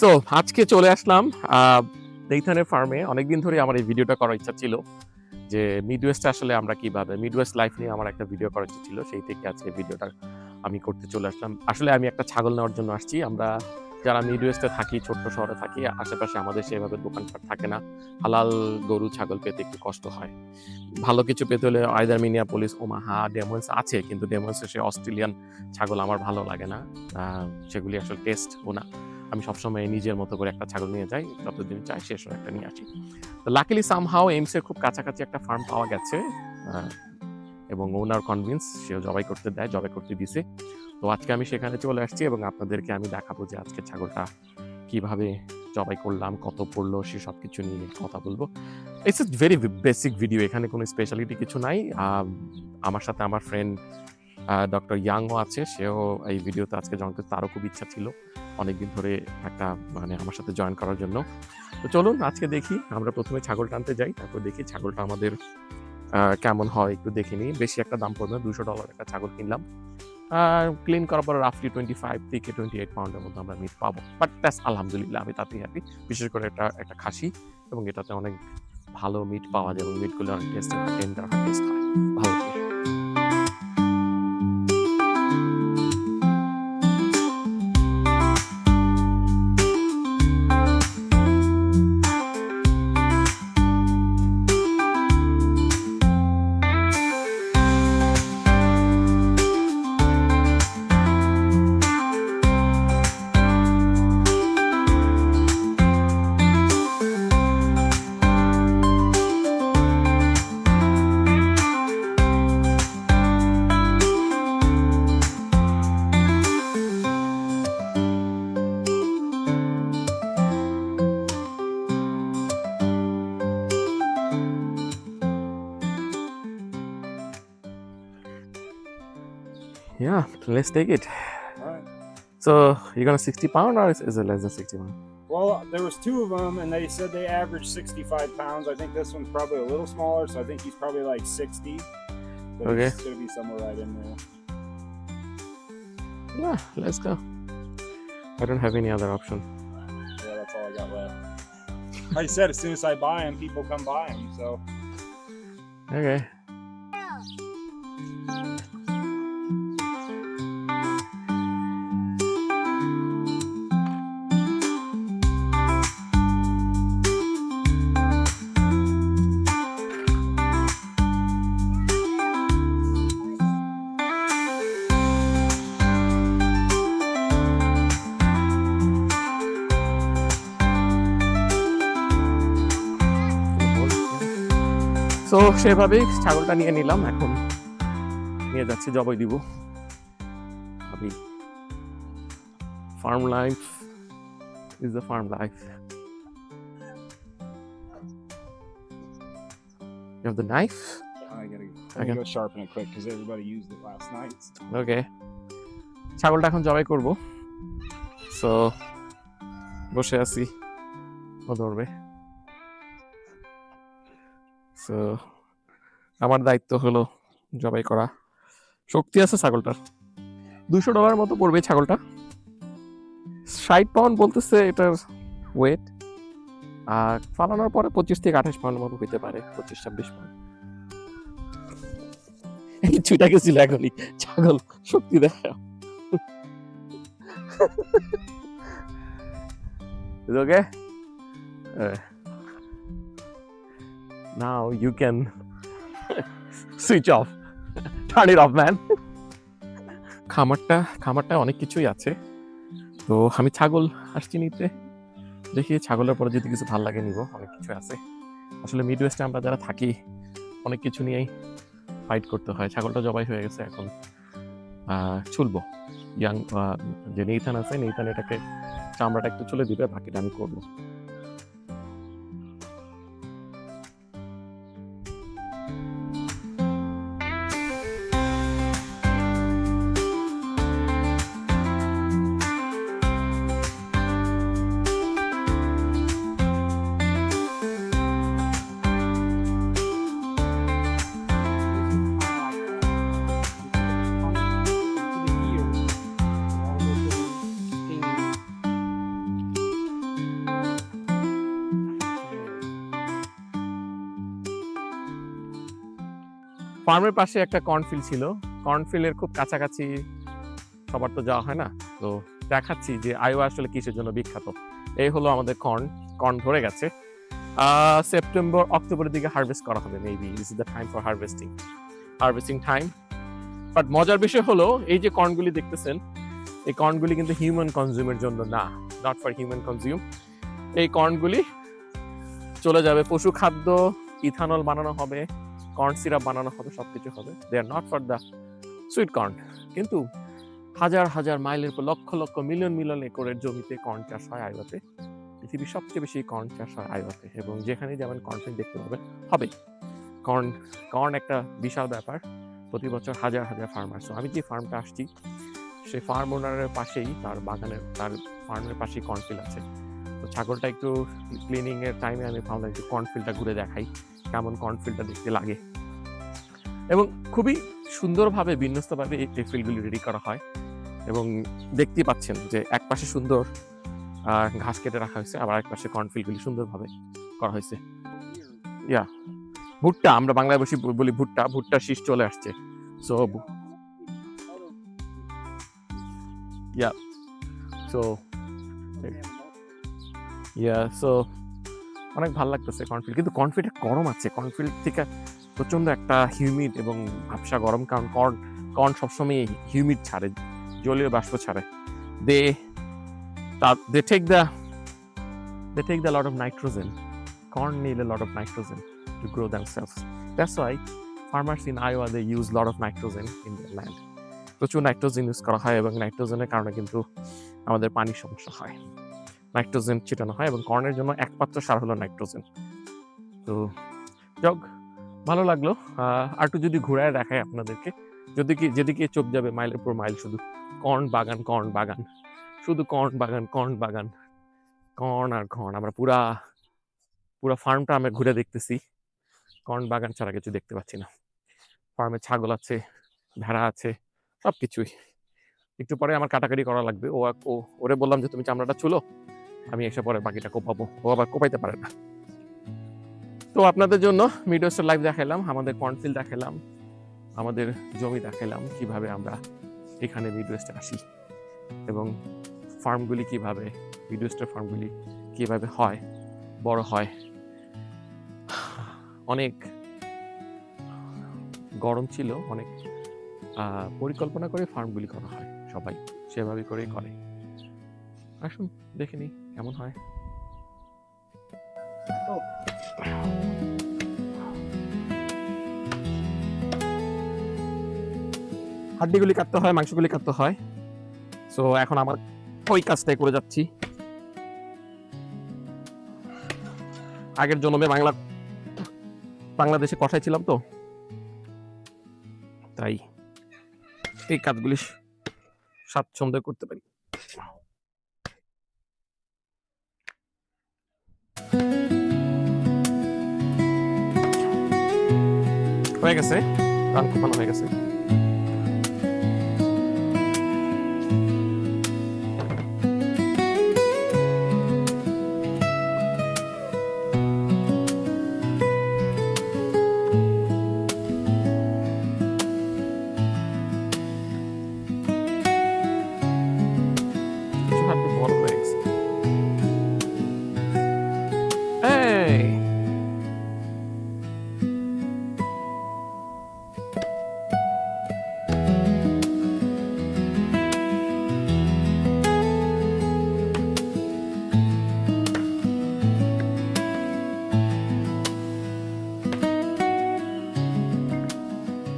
So আজকে চলে আসলাম নেইথানের ফার্মে। অনেকদিন ধরে আমার এই ভিডিওটা করার ইচ্ছা ছিল যে মিডওয়েস্টে আসলে আমরা কিভাবে মিডওয়েস্ট লাইফ নিয়ে আমার একটা ভিডিও করার ইচ্ছা ছিল। সেই থেকে আজকে ভিডিওটা আমি করতে চলে আসলাম। আসলে আমি একটা ছাগল নেওয়ার জন্য আসছি। আমরা যারা মিডওয়েস্টে থাকি, ছোট্ট শহরে থাকি, আশেপাশে আমাদের সেভাবে দোকানপাট থাকে না। হালাল গরু ছাগল পেতে একটু কষ্ট হয়। ভালো কিছু পেতে হলে আইদার মিনিয়াপলিস, ওমাহা, ডেমন্স আছে, কিন্তু ডেমন্সের সে অস্ট্রেলিয়ান ছাগল আমার ভালো লাগে না। সেগুলি আসলে টেস্টও না। আমি সবসময় নিজের মতো করে একটা ছাগল নিয়ে যাই, যতদিন চাই শেষ হয়ে একটা নিয়ে আসি। তো লাকিলি সামহাও এইমসের খুব কাছাকাছি একটা ফার্ম পাওয়া গেছে, এবং ওনার কনভিন্স সেও জবাই করতে দেয়, জবাই করতে দিছে। তো আজকে আমি সেখানে চলে আসছি এবং আপনাদেরকে আমি দেখাবো যে আজকে ছাগলটা কিভাবে জবাই করলাম, কত পড়লো, সে সব কিছু নিয়ে কথা বলবো। It's a very basic video, এখানে কোনো স্পেশালিটি কিছু নাই। আমার সাথে আমার ফ্রেন্ড ডক্টর ইয়াংও আছে, সেও এই ভিডিওতে আজকে জয়েন করতে, তারও খুব ইচ্ছা ছিল অনেকদিন ধরে একটা আমার সাথে জয়েন করার জন্য। তো চলুন আজকে দেখি, আমরা প্রথমে ছাগল টানতে যাই, তারপর দেখি ছাগলটা আমাদের কেমন হয় একটু দেখে নিই। বেশি একটা দাম পড়বে না, $200 একটা ছাগল কিনলাম। ক্লিন করার পর রাফলি 25 থেকে 28 পাউন্ডের মধ্যে আমরা মিট পাবো। বাট দ্যাটস আলহামদুলিল্লাহ, আমি তাতেই হ্যাপি। বিশেষ করে একটা খাসি, এবং এটাতে অনেক ভালো মিট পাওয়া যায় এবং মিটগুলো অনেক টেন্ডার টেস্ট হয় ভালো। Yeah, let's take it. All right. So you're gonna 60 pound, or is it less than 60 pound? Well, there was two of them, and they said they averaged 65 pounds. I think this one's probably a little smaller, so I think he's probably like 60. But Okay. It's gonna be somewhere right in there. Yeah, let's go. I don't have any other option. Yeah, that's all I got left. Like I said, as soon as I buy them, people come buy them. So Okay. তো সেভাবেই ছাগলটা নিয়ে নিলাম, এখন নিয়ে যাচ্ছি জবাই দিব। ভাবি farm life is the farm life. You have the knife? I gotta go sharpen it quick because everybody used it last night. Okay. ছাগলটা এখন জবাই করব। সো বসে আছি, ও ধরবে। সো আমার দায়িত্ব হলো জবাই করা। শক্তি আছে ছাগলটার। $200 মতো পড়বে ছাগলটা। 60 পাউন্ড বলতেছে এটার ওয়েট, আর ফালানোর পরে 25 থেকে 28 পাউন্ড মতো হইতে পারে, 25-26 পাউন্ড। এই ছুটা গেছিল এখনই, ছাগল শক্তি দেখা। Is it okay? Now you can switch off. Turn it off, man. খামারটা অনেক কিছুই আছে। তো আমি ছাগল আসছি নিতে, দেখি ছাগলের পরে যদি কিছু ভালো লাগে নিব। অনেক কিছু আছে আসলে মিডওয়েস্টে আমরা যারা থাকি, অনেক কিছু নিয়েই ফাইট করতে হয়। ছাগলটা জবাই হয়ে গেছে, এখন ছুলবো। ইয়াং যে নেইথান আছে, নেইথান এটাকে চামড়াটা একটু চলে দিবে, বাকিটা আমি করবো। ফার্মের পাশে একটা কর্নফিল্ড ছিল, কর্নফিল্ডের খুব কাছাকাছি সবার তো যাওয়া হয় না, তো দেখাচ্ছি যে আইওয়া আসলে কিসের জন্য বিখ্যাত। এই হলো আমাদের কর্ন ধরে গেছে। সেপ্টেম্বর অক্টোবরের দিকে হারভেস্ট করা হবে, maybe this is the time for harvesting time. But মজার বিষয় হলো এই যে কর্নগুলি দেখতেছেন, এই কর্নগুলি কিন্তু হিউম্যান কনজিউমের জন্য না, নট ফর হিউম্যান কনজিউম। এই কর্নগুলি চলে যাবে পশু খাদ্য, ইথানল বানানো হবে, কর্ন সিরাপ বানানো হবে, সবকিছু হবে। They are not for the sweet corn. কিন্তু হাজার হাজার মাইলের পর লক্ষ লক্ষ মিলিয়ন একরের জমিতে কর্ন চাষ হয় আইওয়াতে। পৃথিবীর সবচেয়ে বেশি কর্ন চাষ হয় আইওয়াতে, এবং যেখানে যেমন কর্নফিল্ড দেখতে পাবেন হবে। কর্ন একটা বিশাল ব্যাপার, প্রতি বছর হাজার হাজার ফার্মার। সো আমি যে ফার্মটা আসছি সেই ফার্ম ওনারের পাশেই তার ফার্মের পাশেই কর্নফিল্ড আছে। তো ছাগলটা একটু ক্লিনিং এর টাইমে আমি ভাবলাম একটু কর্নফিল্ডটা ঘুরে দেখাই কেমন কর্নফিল্ডটা দেখতে লাগে। এবং খুবই সুন্দরভাবে বিন্যস্তভাবে এই ফিল্ডগুলি রেডি করা হয়, এবং দেখতেই পাচ্ছেন যে এক পাশে সুন্দর ঘাস কেটে রাখা হয়েছে, আবার এক পাশে কর্নফিল্ডগুলি সুন্দরভাবে করা হয়েছে। ইয়া ভুট্টা, আমরা বাংলায় বলি ভুট্টার শীষ চলে আসছে। সো অনেক ভালো লাগতেছে কর্নফিল্ড, কিন্তু কর্নফিল্ড গরম আছে। কর্নফিল্ড থেকে প্রচন্ড একটা হিউমিড এবং ভাবসা গরম, কারণ কর্ন সবসময় হিউমিড ছাড়ে, জলীয় বাষ্প ছাড়ে। They take the lot of nitrogen. Corn need a lot of nitrogen to grow themselves. That's why farmers in Iowa, they use a lot of nitrogen in their land. প্রচুর nitrogen use করা হয়, এবং নাইট্রোজেনের কারণে কিন্তু আমাদের পানির সমস্যা হয়। নাইট্রোজেন ছিটানো হয়, এবং কর্নের জন্য একমাত্র সার হলো নাইট্রোজেন। তো যাক, ভালো লাগলো। আর একটু যদি ঘুরায় দেখায় আপনাদেরকে, যেদিকে চোখ যাবে মাইলের পর মাইল শুধু কর্ন বাগান, শুধু কর্ন বাগান, কর্ন আর কর্ন। আমরা পুরা ফার্মটা আমরা ঘুরে দেখতেছি, কর্ন বাগান ছাড়া কিছু দেখতে পাচ্ছি না। ফার্মে ছাগল আছে, ভেড়া আছে, সবকিছুই। একটু পরে আমার কাটাকাটি করা লাগবে। ওরে বললাম যে তুমি চামড়াটা চুলো, আমি এসে পরে বাকিটা কোপাবো। ও আবার কোপাইতে পারে না। তো আপনাদের জন্য মিডওয়েস্টের লাইভ দেখালাম, আমাদের কর্নফিল্ড দেখালাম, আমাদের জমি দেখালাম, কিভাবে আমরা এখানে মিডওয়েস্টে আসি, এবং ফার্মগুলি কিভাবে, মিডওয়েস্টের ফার্মগুলি কিভাবে হয়, বড় হয়। অনেক গরম ছিল, অনেক পরিকল্পনা করে ফার্মগুলি করা হয়, সবাই সেভাবে করেই করে। আসুন দেখে নিই কেমন হয়। হাড্ডিগুলি কাটতে হয়, মাংসগুলি কাটতে হয়। সো এখন আমার ওই কাজটাই করে যাচ্ছি। আগের জন্মে বাংলাদেশে কষাই ছিলাম, তো তাই এই কাজগুলি স্বাচ্ছন্দ্যে করতে পারি। হয়ে গেছে, রান কোপানো হয়ে গেছে।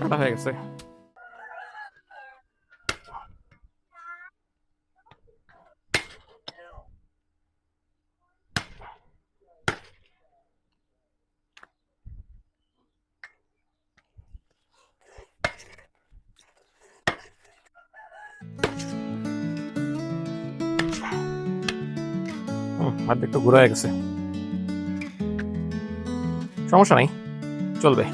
কাটা হয়ে গেছে। হাত একটু ঘুরে হয়ে গেছে, সমস্যা নাই, চলবে।